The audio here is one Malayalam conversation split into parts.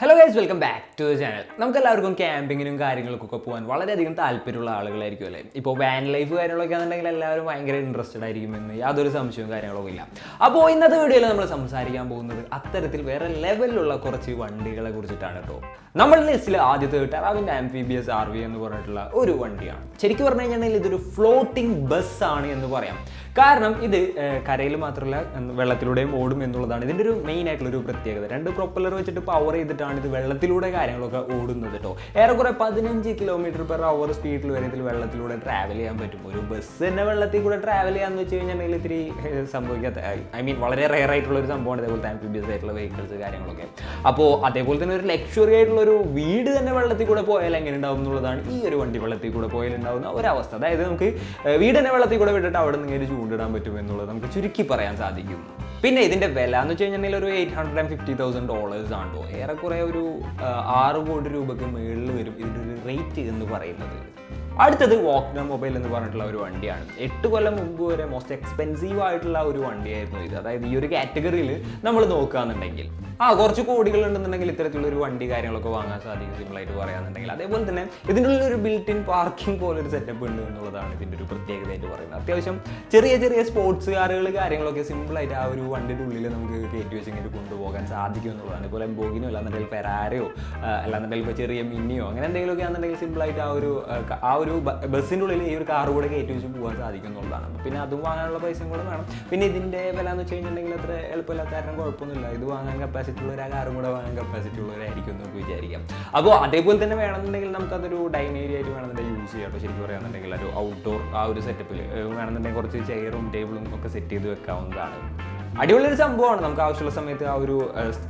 Hello guys, welcome back to the channel. നമുക്കെല്ലാവർക്കും ക്യാമ്പിങ്ങിനും കാര്യങ്ങൾക്കൊക്കെ പോകാൻ വളരെയധികം താല്പര്യമുള്ള ആളുകളായിരിക്കും അല്ലേ. ഇപ്പോൾ വാൻ ലൈഫ് കാര്യങ്ങളൊക്കെ ആണെന്നുണ്ടെങ്കിൽ എല്ലാവരും ഭയങ്കര ഇൻട്രസ്റ്റഡ് ആയിരിക്കുമെന്ന് യാതൊരു സംശയവും കാര്യങ്ങളൊക്കെ ഇല്ല. അപ്പോൾ ഇന്നത്തെ വീഡിയോയിൽ നമ്മൾ സംസാരിക്കാൻ പോകുന്നത് അത്തരത്തിൽ വേറെ ലെവലിലുള്ള കുറച്ച് വണ്ടികളെ കുറിച്ചിട്ടാണ് കേട്ടോ. നമ്മുടെ ലിസ്റ്റിൽ ആദ്യത്തെ ടെറാവിൻ്റെ ആംഫിബിയസ് RV എന്ന് പറഞ്ഞിട്ടുള്ള ഒരു വണ്ടിയാണ്. ശരിക്കും പറഞ്ഞു കഴിഞ്ഞാൽ ഇതൊരു ഫ്ലോട്ടിംഗ് ബസ് ആണ് എന്ന് പറയാം. കാരണം ഇത് കരയിൽ മാത്രമല്ല വെള്ളത്തിലൂടെയും ഓടും എന്നുള്ളതാണ് ഇതിൻ്റെ ഒരു മെയിൻ ആയിട്ടുള്ള ഒരു പ്രത്യേകത. 2 പ്രൊപ്പല്ലർ വെച്ചിട്ട് പവർ ചെയ്തിട്ടാണ് ഇത് വെള്ളത്തിലൂടെ കാര്യങ്ങളൊക്കെ ഓടുന്നത് കേട്ടോ. ഏറെക്കുറെ 15 km/h സ്പീഡിൽ വരെ ഇതിൽ വെള്ളത്തിലൂടെ ട്രാവൽ ചെയ്യാൻ പറ്റും. ഒരു ബസ് തന്നെ വെള്ളത്തിൽ കൂടെ ട്രാവൽ ചെയ്യാന്ന് വെച്ച് കഴിഞ്ഞാൽ ഇത്തിരി സംഭവിക്കാത്ത വളരെ റെയർ ആയിട്ടുള്ള ഒരു സംഭവമാണ് ഇതേപോലത്തെ ആംഫിബിയസ് ആയിട്ടുള്ള വെഹിക്കിൾസ് കാര്യങ്ങളൊക്കെ. അപ്പോൾ അതേപോലെ തന്നെ ഒരു ലക്ഷറി ആയിട്ടുള്ള ഒരു വീട് തന്നെ വെള്ളത്തിൽ കൂടെ പോയാൽ എങ്ങനെ ഉണ്ടാവും എന്നുള്ളതാണ് ഈ ഒരു വണ്ടി വെള്ളത്തിൽ കൂടെ പോയാൽ ഉണ്ടാവുന്ന ഒരവസ്ഥ. അതായത് നമുക്ക് വീട് തന്നെ വെള്ളത്തിൽ കൂടെ വിട്ടിട്ട് അവിടെ നിന്ന് ചൂണ്ടിടാൻ പറ്റും എന്നുള്ളത് നമുക്ക് ചുരുക്കി പറയാൻ സാധിക്കും. പിന്നെ ഇതിന്റെ വില എന്ന് വെച്ച് കഴിഞ്ഞാൽ ഒരു $850,000 ആണോ, ഏറെക്കുറെ ഒരു 6 കോടി രൂപയ്ക്ക് മുകളിൽ വരും ഇതിൻ്റെ ഒരു റേറ്റ് എന്ന് പറയുന്നത്. അടുത്തത് വാഗ്നർ മൊബൈൽ എന്ന് പറഞ്ഞിട്ടുള്ള ഒരു വണ്ടിയാണ്. 8 കൊല്ലം മുമ്പ് വരെ മോസ്റ്റ് എക്സ്പെൻസീവ് ആയിട്ടുള്ള ഒരു വണ്ടിയായിരുന്നു ഇത്. അതായത് ഈ ഒരു കാറ്റഗറിയിൽ നമ്മൾ നോക്കുകയാണെന്നുണ്ടെങ്കിൽ കുറച്ച് കോടികൾ ഉണ്ടെന്നുണ്ടെങ്കിൽ ഇത്തരത്തിലുള്ള ഒരു വണ്ടി കാര്യങ്ങളൊക്കെ വാങ്ങാൻ സാധിക്കും, സിമ്പിളായിട്ട് പറയാന്നുണ്ടെങ്കിൽ. അതേപോലെ തന്നെ ഇതിൻ്റെ ഉള്ളിൽ ഒരു ബിൽറ്റ് ഇൻ പാർക്കിംഗ് പോലെ ഒരു സെറ്റപ്പ് ഉണ്ട് എന്നുള്ളതാണ് ഇതിൻ്റെ ഒരു പ്രത്യേകതയായിട്ട് പറയുന്നത്. അത്യാവശ്യം ചെറിയ ചെറിയ സ്പോർട്സ് കാറുകൾ കാര്യങ്ങളൊക്കെ സിമ്പിളായിട്ട് ആ ഒരു വണ്ടിയുടെ ഉള്ളിൽ നമുക്ക് കയറ്റി വെച്ച് ഇങ്ങനെ കൊണ്ടുപോകാൻ സാധിക്കും എന്നുള്ളതാണ്. ഇപ്പോൾ ലംബോർഗിനിയോ അല്ലാന്നുണ്ടെങ്കിൽ ഫെറാറിയോ അല്ലാന്നുണ്ടെങ്കിൽ ഇപ്പോൾ ചെറിയ മിനിയോ അങ്ങനെ എന്തെങ്കിലുമൊക്കെ ആണെന്നുണ്ടെങ്കിൽ സിമ്പിളായിട്ട് ആ ഒരു ബസ്സിൻ്റെ ഉള്ളിൽ ഈ ഒരു കാർ കൂടെ കയറ്റി വെച്ച് പോകാൻ സാധിക്കും എന്നുള്ളതാണ്. പിന്നെ അതും വാങ്ങാനുള്ള പൈസയും കൂടെ വേണം. പിന്നെ ഇതിൻ്റെ വില എന്ന് വെച്ച് കഴിഞ്ഞിട്ടുണ്ടെങ്കിൽ അത്ര എളുപ്പമില്ലാത്ത കാരണം കുഴപ്പമൊന്നുമില്ല. ഇത് വാങ്ങാൻ കപ്പാസിറ്റി ഉള്ള ഒരു കാറും കൂടെ വാങ്ങാൻ കപ്പാസിറ്റി ഉള്ളവരായിരിക്കും നമുക്ക് വിചാരിക്കാം. അപ്പോൾ അതേപോലെ തന്നെ വേണമെന്നുണ്ടെങ്കിൽ നമുക്കതൊരു ഡൈനിങ് ഏരിയ ആയിട്ട് വേണമെന്നുണ്ടെങ്കിൽ യൂസ് ചെയ്യാം. ശരിക്കും പറയുകയാണെന്നുണ്ടെങ്കിൽ ഒരു ഔട്ട്ഡോർ ആ ഒരു സെറ്റപ്പിൽ വേണമെന്നുണ്ടെങ്കിൽ കുറച്ച് ചെയറും ടേബിളും ഒക്കെ സെറ്റ് ചെയ്ത് വെക്കാവുന്നതാണ്. അടിപൊളിയൊരു സംഭവമാണ്. നമുക്ക് ആവശ്യമുള്ള സമയത്ത് ആ ഒരു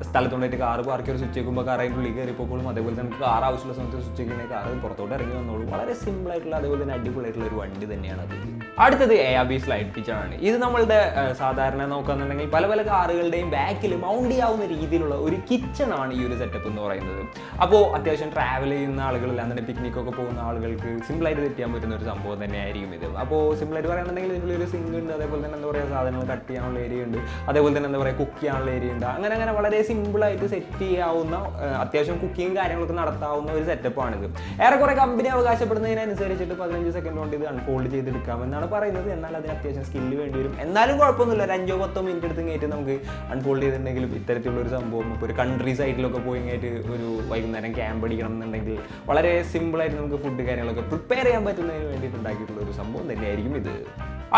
സ്ഥലത്തുകൊണ്ടായിട്ട് കാറ് പാർക്ക് ചെയ്ത് സ്വിച്ച് വെക്കുമ്പോൾ കാർ അതിൻ്റെ ഉള്ളിൽ കയറിപ്പോളും. അതേപോലെ തന്നെ നമുക്ക് കാർ ആവശ്യമുള്ള സമയത്ത് സ്വിച്ച് വെക്കുന്ന കാർ പുറത്തോട്ട് ഇറങ്ങി വന്നോളും. വളരെ സിമ്പിളായിട്ടുള്ള അതേപോലെ തന്നെ അടിപൊളിയായിട്ടുള്ള ഒരു വണ്ടി തന്നെയാണ് അത്. അടുത്തത് ARB സ്ലൈഡ് കിച്ചണാണ്. ഇത് നമ്മളുടെ സാധാരണ നോക്കുകയാണെന്നുണ്ടെങ്കിൽ പല പല കാറുകളുടെയും ബാക്കിൽ മൗണ്ട് ചെയ്യാവുന്ന രീതിയിലുള്ള ഒരു കിച്ചണാണ് ഈ ഒരു സെറ്റപ്പ് എന്ന് പറയുന്നത്. അപ്പോൾ അത്യാവശ്യം ട്രാവൽ ചെയ്യുന്ന ആളുകൾ അല്ലാതെ പിക്നിക്കൊക്കെ പോകുന്ന ആളുകൾക്ക് സിമ്പിളായിട്ട് സെറ്റ് ചെയ്യാൻ പറ്റുന്ന ഒരു സംഭവം തന്നെയായിരിക്കും ഇത്. അപ്പോൾ സിമ്പിളായിട്ട് പറയുകയാണെന്നുണ്ടെങ്കിൽ ഇതിൻ്റെ ഒരു സിങ്ക് ഉണ്ട്, അതേപോലെ തന്നെ എന്താ പറയുക സാധനങ്ങൾ കട്ട് ചെയ്യാനുള്ള ഏരിയ ഉണ്ട്, അതേപോലെ തന്നെ എന്താ പറയുക കുക്ക് ചെയ്യാനുള്ള ഏരിയ ഉണ്ട്. അങ്ങനെ വളരെ സിമ്പിളായിട്ട് സെറ്റ് ചെയ്യാവുന്ന അത്യാവശ്യം കുക്കിങ് കാര്യങ്ങളൊക്കെ നടത്താവുന്ന ഒരു സെറ്റപ്പാണിത്. ഏറെക്കുറെ കമ്പനി അവകാശപ്പെടുന്നതിനനുസരിച്ചിട്ട് 15 സെക്കൻഡ് കൊണ്ട് ഇത് അൺഫോൾഡ് ചെയ്തെടുക്കാമെന്നാണ് പറയുന്നത്. എന്നാൽ അതിന് അത്യാവശ്യം സ്കില്ല് വേണ്ടി വരും. എന്നാലും കുഴപ്പമൊന്നുമില്ല, ഒരു 5-10 മിനിറ്റ് എടുത്ത് കയറ്റി നമുക്ക് അൺഫോൾഡ് ചെയ്തിട്ടുണ്ടെങ്കിലും ഇത്തരത്തിലുള്ള ഒരു സംഭവം ഇപ്പോൾ ഒരു കൺട്രി സൈഡിലൊക്കെ പോയി കഴിഞ്ഞിട്ട് ഒരു വൈകുന്നേരം ക്യാമ്പ് അടിക്കണം എന്നുണ്ടെങ്കിൽ വളരെ സിമ്പിളായിട്ട് നമുക്ക് ഫുഡ് കാര്യങ്ങളൊക്കെ പ്രിപ്പയർ ചെയ്യാൻ പറ്റുന്നതിന് വേണ്ടിയിട്ട് ഉണ്ടാക്കിയിട്ടുള്ള ഒരു സംഭവം തന്നെയായിരിക്കും ഇത്.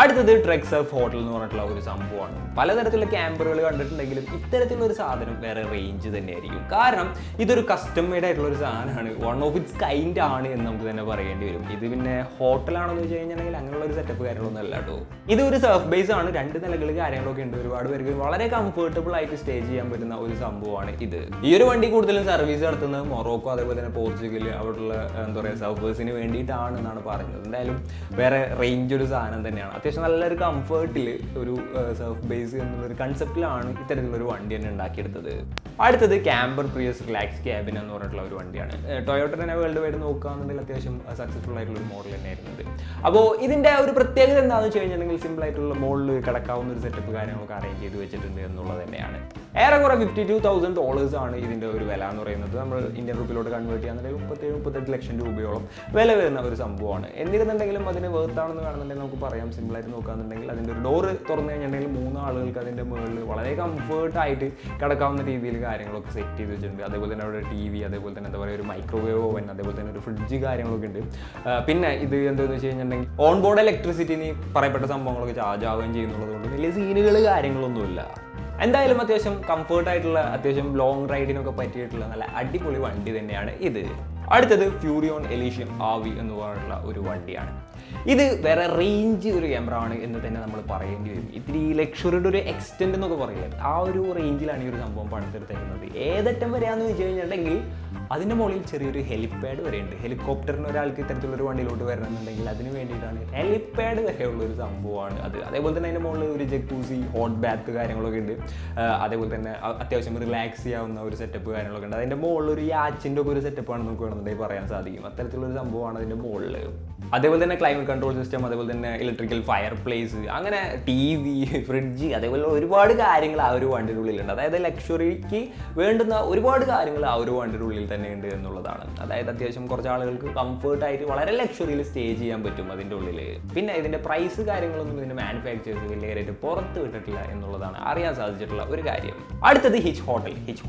അടുത്തത് ട്രെക്ക് സർഫ് ഹോട്ടൽ എന്ന് പറഞ്ഞിട്ടുള്ള ഒരു സംഭവമാണ്. പലതരത്തിലുള്ള ക്യാമ്പറുകൾ കണ്ടിട്ടുണ്ടെങ്കിലും ഇത്തരത്തിലുള്ള ഒരു സാധനം വേറെ റേഞ്ച് തന്നെയായിരിക്കും. കാരണം ഇതൊരു കസ്റ്റം മെയ്ഡ് ആയിട്ടുള്ള ഒരു സാധനമാണ്, വൺ ഓഫ് ഇറ്റ്സ് കൈൻഡ് ആണ് എന്ന് നമുക്ക് തന്നെ പറയേണ്ടി വരും. ഇത് പിന്നെ ഹോട്ടലാണെന്ന് വെച്ച് കഴിഞ്ഞിട്ടുണ്ടെങ്കിൽ അങ്ങനെയുള്ള ഒരു സെറ്റപ്പ് കാര്യങ്ങളൊന്നും അല്ല കേട്ടോ. ഇത് ഒരു സർഫ് ബേസ് ആണ്, 2 നിലകൾ കാര്യങ്ങളൊക്കെ ഉണ്ട്. ഒരുപാട് പേർക്ക് വളരെ കംഫർട്ടബിൾ ആയിട്ട് സ്റ്റേ ചെയ്യാൻ പറ്റുന്ന ഒരു സംഭവമാണ് ഇത്. ഈ ഒരു വണ്ടി കൂടുതലും സർവീസ് നടത്തുന്നത് മൊറോക്കോ അതേപോലെ തന്നെ പോർച്ചുഗൽ അവിടെയുള്ള എന്താ പറയുക സർഫേഴ്സിന് വേണ്ടിയിട്ടാണ് എന്നാണ് പറയുന്നത്. എന്തായാലും വേറെ റേഞ്ച് ഒരു സാധനം തന്നെയാണ്. അത്യാവശ്യം നല്ലൊരു കംഫർട്ടിൽ ഒരു സർഫ് ബേസ് എന്നുള്ളൊരു കൺസെപ്റ്റിലാണ് ഇത്തരത്തിലൊരു വണ്ടി തന്നെ ഉണ്ടാക്കിയെടുത്തത്. അടുത്തത് ക്യാമ്പർ പ്രിയസ് റിലാക്സ് ക്യാബിൻ എന്ന് പറഞ്ഞിട്ടുള്ള ഒരു വണ്ടിയാണ്. ടൊയോട്ട തന്നെ വേൾഡ് വൈഡ് നോക്കുകയാണെന്നുണ്ടെങ്കിൽ അത്യാവശ്യം സക്സസ്ഫുൾ ആയിട്ടുള്ള ഒരു മോഡൽ തന്നെയായിരുന്നു ഇത്. അപ്പോൾ ഇതിൻ്റെ ഒരു പ്രത്യേകത എന്താണെന്ന് വെച്ച് കഴിഞ്ഞിട്ടുണ്ടെങ്കിൽ സിമ്പിളായിട്ടുള്ള മോളിൽ കിടക്കാവുന്ന ഒരു സെറ്റപ്പ് കാര്യങ്ങളൊക്കെ അറേഞ്ച് ചെയ്ത് വെച്ചിട്ടുണ്ട് എന്നുള്ളത് തന്നെയാണ്. ഏറെക്കുറെ $52,000 ആണ് ഇതിൻ്റെ ഒരു വില എന്ന് പറയുന്നത്. നമ്മൾ ഇന്ത്യൻ റുപ്പിയിലോട്ട് കൺവേർട്ട് ചെയ്യാന്നുണ്ടെങ്കിൽ 37-38 ലക്ഷം രൂപയോളം വില വരുന്ന ഒരു സംഭവമാണ്. എന്നിരുന്നുണ്ടെങ്കിലും അതിന് വേർത്താണെന്ന് വേണമെന്നുണ്ടെങ്കിൽ നമുക്ക് പറയാം. സിമ്പിളായിട്ട് നോക്കുകയാണെന്നുണ്ടെങ്കിൽ അതിൻ്റെ ഒരു ഡോറ് തുറന്നു കഴിഞ്ഞിട്ടുണ്ടെങ്കിൽ 3 ആളുകൾക്ക് അതിൻ്റെ മുകളിൽ വളരെ കംഫേർട്ടായിട്ട് കിടക്കാവുന്ന രീതിയിൽ കാര്യങ്ങളൊക്കെ സെറ്റ് ചെയ്ത് വെച്ചിട്ടുണ്ട്. അതേപോലെ തന്നെ അവിടെ TV, അതേപോലെ തന്നെ എന്താ പറയുക ഒരു മൈക്രോവേവ് ഓവൻ, അതേപോലെ തന്നെ ഒരു ഫ്രിഡ്ജ് കാര്യങ്ങളൊക്കെ ഉണ്ട്. പിന്നെ ഇത് എന്താണെന്ന് വെച്ച് കഴിഞ്ഞിട്ടുണ്ടെങ്കിൽ ഓൺ ബോർഡ് ഇലക്ട്രിസിറ്റിന് പറയപ്പെട്ട സംഭവങ്ങളൊക്കെ ചാർജ് ആവുകയും ചെയ്യുന്നുള്ളത് കൊണ്ട് വലിയ സീനുകൾ കാര്യങ്ങളൊന്നുമില്ല. എന്തായാലും അത്യാവശ്യം കംഫർട്ടായിട്ടുള്ള അത്യാവശ്യം ലോങ് റൈഡിനൊക്കെ പറ്റിയിട്ടുള്ള നല്ല അടിപൊളി വണ്ടി തന്നെയാണ് ഇത്. അടുത്തത് ഫ്യൂറിയോൺ എലീഷ്യൻ RV എന്ന് പറഞ്ഞിട്ടുള്ള ഒരു വണ്ടിയാണ്. ഇത് വേറെ റേഞ്ച് ഒരു ക്യാമറ ആണ് എന്ന് തന്നെ നമ്മൾ പറയേണ്ടി വരും. ഇത്തിരി ലക്ഷറിയുടെ ഒരു എക്സ്റ്റെൻഡ് എന്നൊക്കെ പറയില്ലേ, ആ ഒരു റേഞ്ചിലാണ് ഈ ഒരു സംഭവം പണിതെടുത്തേക്കുന്നത്. ഏതറ്റം വരെയാണെന്ന് വെച്ച് കഴിഞ്ഞിട്ടുണ്ടെങ്കിൽ അതിൻ്റെ മുകളിൽ ചെറിയൊരു ഹെലിപ്പാഡ് വരെയുണ്ട്. ഹെലികോപ്റ്ററിന് ഒരാൾക്ക് ഇത്തരത്തിലൊരു വണ്ടിയിലോട്ട് വരണമെന്നുണ്ടെങ്കിൽ അതിന് വേണ്ടിയിട്ടാണ് ഹെലിപ്പാഡ് വരെയുള്ളൊരു സംഭവമാണ് അത്. അതേപോലെ തന്നെ അതിൻ്റെ മുകളിൽ ഒരു ജക്കൂസി, ഹോട്ട് ബാത്ത് കാര്യങ്ങളൊക്കെ ഉണ്ട്. അതേപോലെ തന്നെ അത്യാവശ്യം റിലാക്സ് ചെയ്യാവുന്ന ഒരു സെറ്റപ്പ് കാര്യങ്ങളൊക്കെ ഉണ്ട്. അതിൻ്റെ മുകളിൽ ഒരു യാച്ചിൻ്റെ ഒക്കെ ഒരു സെറ്റപ്പാണ് നമുക്ക് വേണമെന്നുണ്ടെങ്കിൽ പറയാൻ സാധിക്കും. അത്തരത്തിലൊരു സംഭവമാണ് അതിൻ്റെ മുകളിൽ. അതേപോലെ തന്നെ ക്ലൈമറ്റ് കൺട്രോൾ സിസ്റ്റം, അതേപോലെ തന്നെ ഇലക്ട്രിക്കൽ ഫയർ പ്ലേസ്, അങ്ങനെ TV, ഫ്രിഡ്ജ്, അതേപോലെ ഒരുപാട് കാര്യങ്ങൾ ആ ഒരു വണ്ടിയുടെ ഉള്ളിലുണ്ട്. അതായത് ലക്ഷറിക്ക് വേണ്ടുന്ന ഒരുപാട് കാര്യങ്ങൾ ആ ഒരു വണ്ടിയുടെ ഉള്ളിൽ തന്നെ ഉണ്ട് എന്നുള്ളതാണ്. അതായത് അത്യാവശ്യം കുറച്ച് ആളുകൾക്ക് കംഫർട്ടായിട്ട് വളരെ ലക്ഷറിയിൽ സ്റ്റേ ചെയ്യാൻ പറ്റും അതിൻ്റെ ഉള്ളിൽ. പിന്നെ ഇതിൻ്റെ പ്രൈസ് കാര്യങ്ങളൊന്നും ഇതിൻ്റെ മാനുഫാക്ചേഴ്സ് വലിയ കാര്യമായിട്ട് പുറത്ത് വിട്ടിട്ടില്ല എന്നുള്ളതാണ് അറിയാൻ സാധിച്ചിട്ടുള്ള ഒരു കാര്യം. അടുത്തത് ഹിച്ച്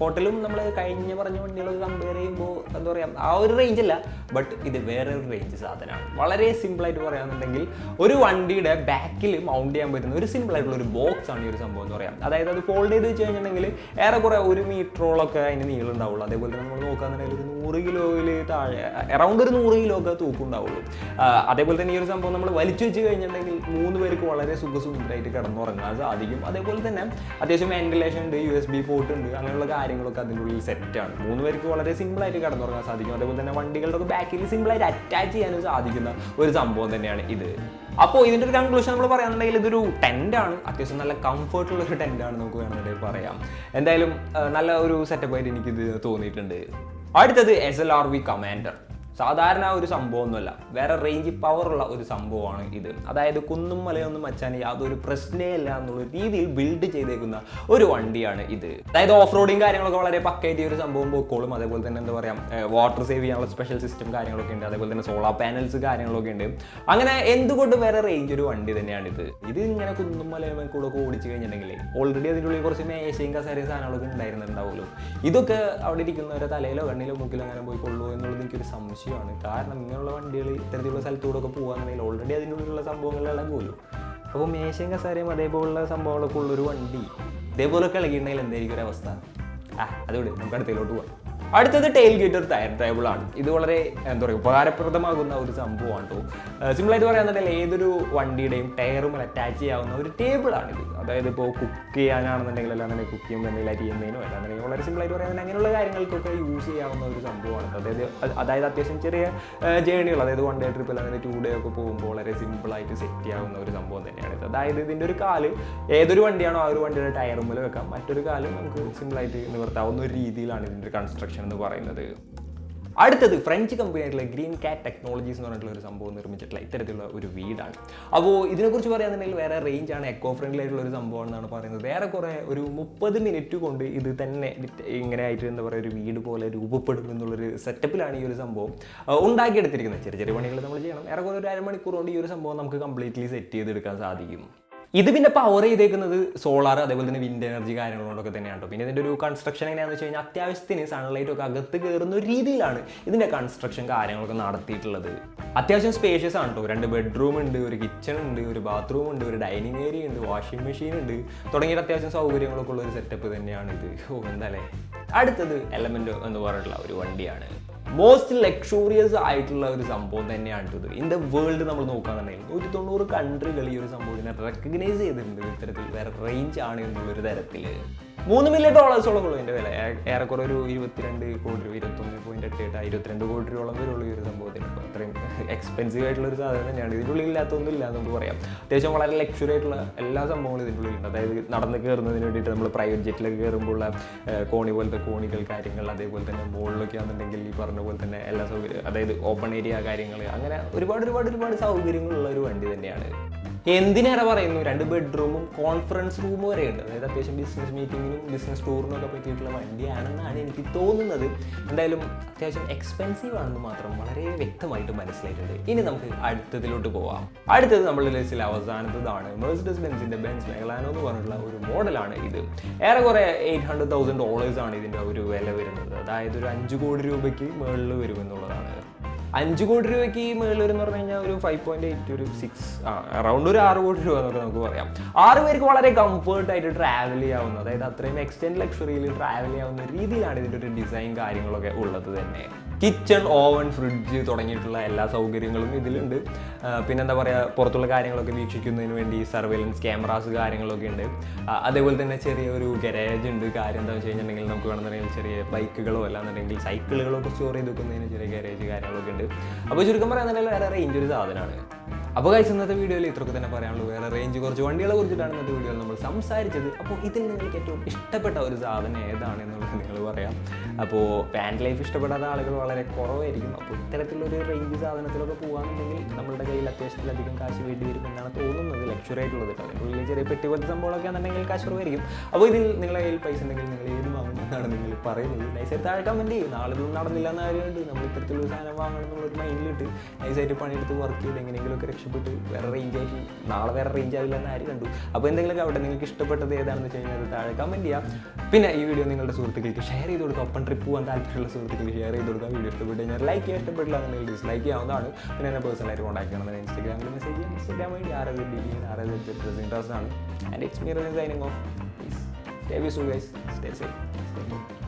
ഹോട്ടലും നമ്മൾ കഴിഞ്ഞ പറഞ്ഞ വണ്ടികളൊക്കെ കമ്പയർ ചെയ്യുമ്പോൾ എന്താ പറയുക, ആ ഒരു റേഞ്ച് അല്ല, ബട്ട് ഇത് വേറെ ഒരു റേഞ്ച് സാധനമാണ്. വളരെ സിമ്പിളായിട്ട് പറയുകയാണെന്നുണ്ടെങ്കിൽ ഒരു വണ്ടിയുടെ ബാക്കിൽ മൗണ്ട് ചെയ്യാൻ പറ്റുന്ന ഒരു സിമ്പിൾ ആയിട്ടുള്ള ഒരു ബോക്സ് ആണ് ഈ ഒരു സംഭവം എന്ന് പറയാം. അതായത് അത് ഫോൾഡ് ചെയ്ത് വെച്ച് കഴിഞ്ഞിട്ടുണ്ടെങ്കിൽ ഏറെക്കുറെ 1 മീറ്ററോളൊക്കെ അതിന് നീളം ഉണ്ടാവുള്ളൂ. അതേപോലെ തന്നെ നമ്മൾ നോക്കുകയാണെന്നുണ്ടെങ്കിൽ ഒരു 100 കിലോയിൽ താഴെ, അറൗണ്ട് ഒരു 100 കിലോ ഒക്കെ തൂക്കം ഉണ്ടാവുള്ളൂ. അതേപോലെ തന്നെ ഈ ഒരു സംഭവം നമ്മൾ വലിച്ചു വെച്ച് കഴിഞ്ഞിട്ടുണ്ടെങ്കിൽ 3 പേർക്ക് വളരെ സുഖസുന്ദരമായിട്ട് കിടന്നുറങ്ങാൻ സാധിക്കും. അതേപോലെ തന്നെ അത്യാവശ്യം വെന്റിലേഷൻ ഉണ്ട്, USB പോർട്ട് ഉണ്ട്, അങ്ങനെയുള്ള കാര്യങ്ങളൊക്കെ അതിൻ്റെ ഉള്ളിൽ സെറ്റാണ്. 3 പേർക്ക് വളരെ സിമ്പിളായിട്ട് കിടന്നുറങ്ങാൻ സാധിക്കും. അതേപോലെ തന്നെ വണ്ടികളുടെ ഒക്കെ ബാക്കിൽ സിമ്പിളായിട്ട് അറ്റാച്ച് ചെയ്യാനും സാധിക്കുന്ന ഒരു സംഭവം തന്നെയാണ് ഇത്. അപ്പോൾ ഇതിൻ്റെ ഒരു കൺക്ലൂഷൻ നമ്മൾ പറയുകയാണെന്നുണ്ടെങ്കിൽ ഇതൊരു ടെൻ്റാണ്, അത്യാവശ്യം നല്ല കംഫർട്ടുള്ള ഒരു ടെൻ്റാണ് നമുക്ക് വേണമെന്നുണ്ടെങ്കിൽ പറയാം. എന്തായാലും നല്ല ഒരു സെറ്റപ്പായിട്ട് എനിക്കിത് തോന്നിയിട്ടുണ്ട്. അടുത്തത് SLRV കമാൻഡർ. സാധാരണ ഒരു സംഭവമൊന്നുമല്ല, വേറെ റേഞ്ച് പവറുള്ള ഒരു സംഭവമാണ് ഇത്. അതായത് കുന്നും മലയൊന്നും വച്ചാൽ യാതൊരു പ്രശ്നമില്ല എന്നുള്ള രീതിയിൽ ബിൽഡ് ചെയ്തേക്കുന്ന ഒരു വണ്ടിയാണ് ഇത്. അതായത് ഓഫ് റോഡിങ് കാര്യങ്ങളൊക്കെ വളരെ പക്കയായിട്ട് ഈ ഒരു സംഭവം പോയിക്കോളും. അതേപോലെ തന്നെ എന്താ പറയുക, വാട്ടർ സേവ് ചെയ്യാനുള്ള സ്പെഷ്യൽ സിസ്റ്റം കാര്യങ്ങളൊക്കെ ഉണ്ട്. അതേപോലെ തന്നെ സോളാർ പാനൽസ് കാര്യങ്ങളൊക്കെ ഉണ്ട്. അങ്ങനെ എന്തുകൊണ്ട് വേറെ റേഞ്ച് ഒരു വണ്ടി തന്നെയാണിത്. ഇത് ഇങ്ങനെ കുന്നും മലയും കൂടെ ഒക്കെ ഓടിച്ചു കഴിഞ്ഞിട്ടുണ്ടെങ്കിൽ ഓൾറെഡി അതിൻ്റെ ഉള്ളിൽ കുറച്ച് മേശയും കസേരയും സാധനങ്ങളൊക്കെ ഉണ്ടായിരുന്നുണ്ടാവുമല്ലോ. ഇതൊക്കെ അവിടെ ഇരിക്കുന്നവരെ തലയിലോ കണ്ണിലോ മൂക്കിലോ അങ്ങനെ പോയി കൊള്ളുമോ എന്നുള്ളത് എനിക്കൊരു സംശയം. കാരണം ഇങ്ങനെയുള്ള വണ്ടികൾ ഇത്തരത്തിലുള്ള സ്ഥലത്തൂടെ ഒക്കെ പോകുകയാണെന്നുണ്ടെങ്കിൽ ഓൾറെഡി അതിൻ്റെ ഉള്ളിലുള്ള സംഭവങ്ങളെല്ലാം പോലും. അപ്പോൾ മേശയും കസാരയും അതേപോലുള്ള സംഭവങ്ങളൊക്കെ ഉള്ളൊരു വണ്ടി ഇതേപോലൊക്കെ ഇളകിയിട്ടുണ്ടെങ്കിൽ എന്തായിരിക്കും ഒരു അവസ്ഥ? അതുകൊണ്ട് നമുക്ക് അടുത്തതിലോട്ട് പോകാം. അടുത്തത് ടെയിൽ ഗേറ്റർ ടേബിൾ ആണ്. ഇത് വളരെ എന്താ പറയുക ഉപകാരപ്രദമാകുന്ന ഒരു സംഭവമാണ് കേട്ടോ. സിമ്പിളായിട്ട് പറയാന്നുണ്ടെങ്കിൽ ഏതൊരു വണ്ടിയുടെയും ടയറും അറ്റാച്ച് ചെയ്യാവുന്ന ഒരു ടേബിളാണിത്. അതായത് ഇപ്പോൾ കുക്ക് ചെയ്യാനാണെന്നുണ്ടെങ്കിൽ അല്ലാന്നുണ്ടെങ്കിൽ കുക്ക് ചെയ്യുമ്പോൾ എന്തെങ്കിലും അരിയുന്നതിനോ അല്ലാന്നുണ്ടെങ്കിൽ വളരെ സിമ്പിളായിട്ട് പറയാന്നുണ്ടെങ്കിൽ അങ്ങനെയുള്ള കാര്യങ്ങൾക്കൊക്കെ യൂസ് ചെയ്യാവുന്ന ഒരു സംഭവമാണ്. അതായത് അത്യാവശ്യം ചെറിയ ജേണികൾ, അതായത് 1 ഡേ ട്രിപ്പ് അല്ലാതെ 2 ഡേ ഒക്കെ പോകുമ്പോൾ വളരെ സിമ്പിളായിട്ട് സെറ്റ് ചെയ്യാവുന്ന ഒരു സംഭവം തന്നെയാണ്. അതായത് ഇതിൻ്റെ ഒരു കാല് ഏതൊരു വണ്ടിയാണോ ആ ഒരു വണ്ടിയുടെ ടയറുമ്പിൽ വെക്കാം, മറ്റൊരു കാല് നമുക്ക് സിമ്പിളായിട്ട് നിവർത്താവുന്ന ഒരു രീതിയിലാണ് ഇതിൻ്റെ കൺസ്ട്രക്ഷൻ എന്ന് പറയുന്നത്. അടുത്തത് ഫ്രഞ്ച് കമ്പനിയായിട്ടുള്ള ഗ്രീൻ കാറ്റ് ടെക്നോളജീസ് എന്ന് പറഞ്ഞിട്ടുള്ള ഒരു സംഭവം നിർമ്മിച്ചിട്ടുള്ള ഇത്തരത്തിലുള്ള ഒരു വീടാണ്. അപ്പോൾ ഇതിനെക്കുറിച്ച് പറയുകയാണെന്നുണ്ടെങ്കിൽ വേറെ റേഞ്ചാണ്, എക്കോ ഫ്രണ്ട്ലി ആയിട്ടുള്ള ഒരു സംഭവമാണെന്നാണ് പറയുന്നത്. വേറെ കുറേ ഒരു 30 മിനിറ്റ് കൊണ്ട് ഇത് തന്നെ ഇങ്ങനെ ആയിട്ട് എന്താ പറയുക ഒരു വീട് പോലെ രൂപപ്പെടും എന്നുള്ളൊരു സെറ്റപ്പിലാണ് ഈ ഒരു സംഭവം ഉണ്ടാക്കിയെടുത്തിരിക്കുന്നത്. ചെറിയ ചെറിയ പണികൾ നമ്മൾ ചെയ്യണം. ഏറെക്കുറെ ഒരു അരമണിക്കൂർ കൊണ്ട് ഈ ഒരു സംഭവം നമുക്ക് കംപ്ലീറ്റ്ലി സെറ്റ് ചെയ്തെടുക്കാൻ സാധിക്കും. ഇത് പിന്നെ പവർ ചെയ്തേക്കുന്നത് സോളാർ അതേപോലെ തന്നെ വിൻഡ് എനർജി കാര്യങ്ങളോടൊക്കെ തന്നെയാണ് കേട്ടോ. പിന്നെ ഇതിൻ്റെ ഒരു കൺസ്ട്രക്ഷൻ എങ്ങനെയാണെന്ന് വെച്ച് കഴിഞ്ഞാൽ അത്യാവശ്യത്തിന് സൺലൈറ്റ് ഒക്കെ അകത്ത് കയറുന്ന ഒരു രീതിയിലാണ് ഇതിൻ്റെ കൺസ്ട്രക്ഷൻ കാര്യങ്ങളൊക്കെ നടത്തിയിട്ടുള്ളത്. അത്യാവശ്യം സ്പേഷ്യസ് ആണ് കേട്ടോ. 2 ബെഡ്റൂം ഉണ്ട്, ഒരു കിച്ചൺ ഉണ്ട്, ഒരു ബാത്റൂം ഉണ്ട്, ഒരു ഡൈനിങ് ഏരിയ ഉണ്ട്, വാഷിംഗ് മെഷീൻ ഉണ്ട്, തുടങ്ങിയ അത്യാവശ്യം സൗകര്യങ്ങളൊക്കെ ഉള്ള ഒരു സെറ്റപ്പ് തന്നെയാണ് ഇത്. എന്തായാലേ. അടുത്തത് എലമെന്റ് എന്ന് പറഞ്ഞിട്ടുള്ള ഒരു വണ്ടിയാണ്. മോസ്റ്റ് ലക്ഷൂറിയസ് ആയിട്ടുള്ള ഒരു സംഭവം തന്നെയാണ് ഇത്. ഇൻ ദ വേൾഡ് നമ്മൾ നോക്കുകയാണെന്നുണ്ടെങ്കിൽ 190 കൺട്രികൾ ഈ ഒരു സംഭവത്തിനെ റെക്കഗ്നൈസ് ചെയ്തിട്ടുണ്ട്. ഇത്തരത്തിൽ വേറെ റേഞ്ച് ആണ് എന്നുള്ളൊരു തരത്തിൽ. $3 മില്യൺ ഉള്ളൂ ഇതിൻ്റെ വില. ഏറെക്കുറെ ഒരു 22 കോടി രൂപ, 21.88 22 കോടി രൂപയോളം വരുള്ളൂ ഈ ഒരു സംഭവത്തിന്. അത്രയും എക്സ്പെൻസീവ് ആയിട്ടുള്ള ഒരു സാധനം തന്നെയാണ്. ഇതിൻ്റെ ഉള്ളിൽ ഇല്ലാത്തൊന്നും ഇല്ല നമുക്ക് പറയാം. അത്യാവശ്യം വളരെ ലക്ഷറി ആയിട്ടുള്ള എല്ലാ സംഭവങ്ങളും ഇതിൻ്റെ ഉള്ളിലുണ്ട്. അതായത് നടന്ന് കയറുന്നതിന് വേണ്ടിയിട്ട് നമ്മൾ പ്രൈവറ്റ് ജെറ്റിലൊക്കെ കയറുമ്പോഴുള്ള കോണി പോലത്തെ കോണികൾ കാര്യങ്ങൾ, അതേപോലെ തന്നെ മുകളിലൊക്കെ ആണെന്നുണ്ടെങ്കിൽ ഈ പറഞ്ഞ പോലെ തന്നെ എല്ലാ സൗകര്യം, അതായത് ഓപ്പൺ ഏരിയ കാര്യങ്ങൾ, അങ്ങനെ ഒരുപാട് സൗകര്യങ്ങളുള്ള ഒരു വണ്ടി തന്നെയാണ്. എന്തിനേറെ പറയുന്നു, 2 ബെഡ്റൂമും കോൺഫറൻസ് റൂമും വരെ ഉണ്ട്. അതായത് അത്യാവശ്യം ബിസിനസ് മീറ്റിങ്ങിനും ബിസിനസ് ടൂറിനും ഒക്കെ പറ്റിയിട്ടുള്ള വണ്ടിയാണെന്നാണ് എനിക്ക് തോന്നുന്നത്. എന്തായാലും അത്യാവശ്യം എക്സ്പെൻസീവ് ആണെന്ന് മാത്രം വളരെ വ്യക്തമായിട്ട് മനസ്സിലായിട്ടുണ്ട്. ഇനി നമുക്ക് അടുത്തതിലോട്ട് പോവാം. അടുത്തത് നമ്മളുടെ ലിസ്റ്റിൽ അവസാനത്തതാണ് മെഴ്സിഡസ് ബെൻസിന്റെ ബെൻസ് മെഗലാനോ എന്ന് പറഞ്ഞിട്ടുള്ള ഒരു മോഡലാണ് ഇത്. ഏറെക്കുറെ $800,000 ആണ് ഇതിൻ്റെ ഒരു വില വരുന്നത്. അതായത് ഒരു 5 കോടി രൂപയ്ക്ക് മുകളിൽ വരുമെന്നുള്ളതാണ്. 5 കോടി രൂപയ്ക്ക് ഈ മുകളിൽ എന്ന് പറഞ്ഞു കഴിഞ്ഞാൽ ഒരു 5.8 ഒരു 6 അറൗണ്ട് ഒരു 6 കോടി രൂപ എന്നൊക്കെ നമുക്ക് പറയാം. 6 പേർക്ക് വളരെ കംഫർട്ടായിട്ട് ട്രാവൽ ചെയ്യാവുന്ന, അതായത് അത്രയും എക്സ്റ്റെൻഡ് ലക്ഷറിയിൽ ട്രാവൽ ചെയ്യാവുന്ന രീതിയിലാണ് ഇതിൻ്റെ ഒരു ഡിസൈൻ കാര്യങ്ങളൊക്കെ ഉള്ളത് തന്നെ. കിച്ചൺ, ഓവൻ, ഫ്രിഡ്ജ് തുടങ്ങിയിട്ടുള്ള എല്ലാ സൗകര്യങ്ങളും ഇതിലുണ്ട്. പിന്നെ എന്താ പറയുക, പുറത്തുള്ള കാര്യങ്ങളൊക്കെ വീക്ഷിക്കുന്നതിന് വേണ്ടി സർവൈലൻസ് ക്യാമറാസ് കാര്യങ്ങളൊക്കെ ഉണ്ട്. അതേപോലെ തന്നെ ചെറിയൊരു ഗരാജ് ഉണ്ട്. കാര്യം എന്താണെന്ന് വെച്ച് കഴിഞ്ഞിട്ടുണ്ടെങ്കിൽ നമുക്ക് വേണമെന്നുണ്ടെങ്കിൽ ചെറിയ ബൈക്കുകളോ അല്ലാന്നുണ്ടെങ്കിൽ സൈക്കിളുകളോ ഒക്കെ സ്റ്റോർ ചെയ്ത് വെക്കുന്നതിന് ചെറിയ ഗരാജ് കാര്യങ്ങളൊക്കെ ഉണ്ട്. അപ്പോൾ ചുരുക്കം പറയാന്നുണ്ടെങ്കിൽ വേറെ റേഞ്ച് ഒരു സാധനമാണ്. അപ്പോൾ ഗൈസ്, ഇന്നത്തെ വീഡിയോയിൽ ഇത്രയൊക്കെ തന്നെ പറയാനുള്ളൂ. വേറെ റേഞ്ച് കുറച്ച് വണ്ടികളെ കുറിച്ചിട്ടാണ് ഇന്നത്തെ വീഡിയോയിൽ നമ്മൾ സംസാരിച്ചത്. അപ്പോൾ ഇതിൽ നിങ്ങൾക്ക് ഏറ്റവും ഇഷ്ടപ്പെട്ട ഒരു സാധനം ഏതാണ് എന്നുള്ളത് നിങ്ങൾ പറയാം. അപ്പോൾ വാൻ ലൈഫ് ഇഷ്ടപ്പെടാത്ത ആളുകൾ വളരെ കുറവായിരിക്കും. അപ്പോൾ ഇത്തരത്തിലൊരു റേഞ്ച് സാധനത്തിലൊക്കെ പോകുകയാണെന്നുണ്ടെങ്കിൽ നമ്മളുടെ കയ്യിൽ അത്യാവശ്യത്തിലധികം കാശ് വേണ്ടി വരും എന്നാണ് തോന്നുന്നത്. ലക്ഷറി ആയിട്ടുള്ളത് കേട്ടോ. അതിനുള്ളിൽ ചെറിയ പെട്ടി പോലത്തെ സംഭവങ്ങളൊക്കെ ആണെന്നുണ്ടെങ്കിൽ കാശ് കുറവായിരിക്കും. അപ്പോൾ ഇതിൽ നിങ്ങളുടെ കയ്യിൽ പൈസ ഉണ്ടെങ്കിൽ നിങ്ങൾ ഏത് വാങ്ങും എന്നാണ് നിങ്ങൾ പറയുന്നത്. നൈസായിട്ട് താഴെ കമൻറ്റ് ചെയ്യും. നാളെ ഇതൊന്നും നടന്നില്ല എന്ന കാര്യമുണ്ട്. നമ്മൾ ഇത്തരത്തിലൊരു സാധനം വാങ്ങണം എന്നുള്ളൊരു മൈൻഡിലിട്ട് നൈസായിട്ട് പണിയെടുത്ത് വർക്ക് ചെയ്ത് എങ്ങനെയെങ്കിലുമൊക്കെ രക്ഷപ്പെട്ട് വേറെ റേഞ്ചായിട്ട് നാളെ വേറെ റേഞ്ച് ആവില്ല എന്ന് ആര് കണ്ടു. അപ്പോൾ എന്തെങ്കിലുമൊക്കെ അവിടെ നിങ്ങൾക്ക് ഇഷ്ടപ്പെട്ടത് ഏതാണെന്ന് വെച്ച് കഴിഞ്ഞാൽ താഴെ കമൻറ്റ് ചെയ്യാം. പിന്നെ ഈ വീഡിയോ നിങ്ങളുടെ സുഹൃത്തുക്കൾക്ക് ഷെയർ ചെയ്ത് കൊടുക്കുക. ഒപ്പം ട്രിപ്പ് പോകാൻ താല്പര്യമുള്ള സുഹൃത്തുക്കൾക്ക് ഷെയർ ചെയ്ത് കൊടുക്കുക. വീഡിയോ ഇഷ്ടപ്പെട്ട് കഴിഞ്ഞാൽ ലൈക്ക് ചെയ്യാൻ, ഇഷ്ടപ്പെട്ടില്ല എന്നുണ്ടെങ്കിൽ ഡിസ്ലൈക്ക് ചെയ്യാവുന്നതാണ്. പിന്നെ എന്നെ പേഴ്സണലായിട്ട് കോൺടാക്ട് ചെയ്യണമെന്ന് ഇൻസ്റ്റാഗ്രാമിൽ മെസ്സേജ് ചെയ്യാം. ഇൻസ്റ്റാഗ്രാം വഴി RZD_Razeen ആണ്. And it's me Razeen signing off. Please stay with you guys. Stay safe. Stay good.